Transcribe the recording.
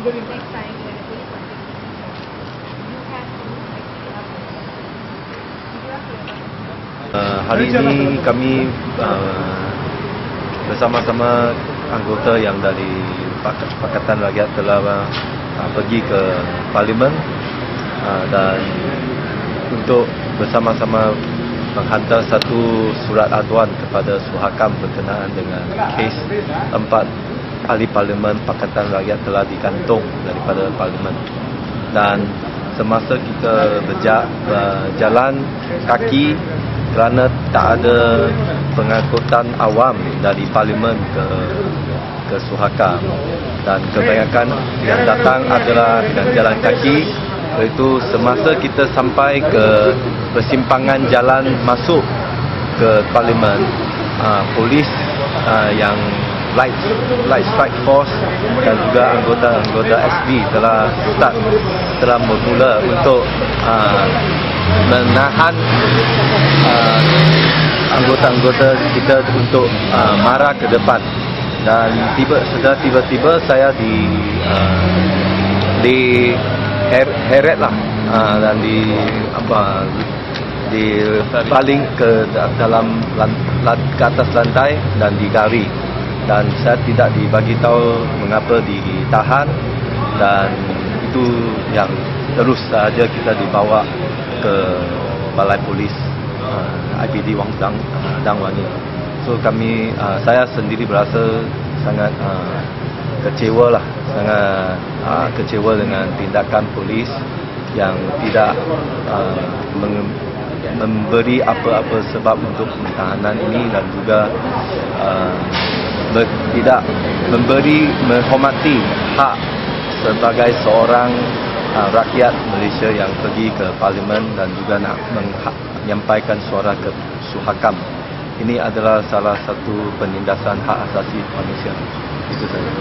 next time when the police wants to you have to actually Hari ini kami bersama-sama anggota yang dari Pakatan Rakyat telah pergi ke Parlimen dan untuk bersama-sama menghantar satu surat aduan kepada Suhakam berkenaan dengan kes 4 ahli Parlimen Pakatan Rakyat telah digantung daripada Parlimen. Dan semasa kita berjalan kaki kerana tak ada pengangkutan awam dari Parlimen ke Suhakam dan kebanyakan yang datang adalah dengan jalan kaki, iaitu semasa kita sampai ke persimpangan jalan masuk ke Parlimen, polis yang Light Strike Force dan juga anggota SB telah bermula untuk menahan anggota-anggota kita untuk marah ke depan. Dan tiba-tiba saya heret lah dan dibaling ke dalam ke atas lantai dan digari, dan saya tidak dibagi tahu mengapa ditahan, dan itu yang terus saja kita dibawa ke Balai Polis IPD Wang Dangwani. So saya sendiri berasa sangat kecewa lah, sangat kecewa dengan tindakan polis yang tidak memberi apa-apa sebab untuk pentahanan ini, dan juga tidak menghormati hak sebagai seorang rakyat Malaysia yang pergi ke Parlimen dan juga nak menyampaikan suara ke Suhakam. Ini adalah salah satu penindasan hak asasi manusia. Itu saja.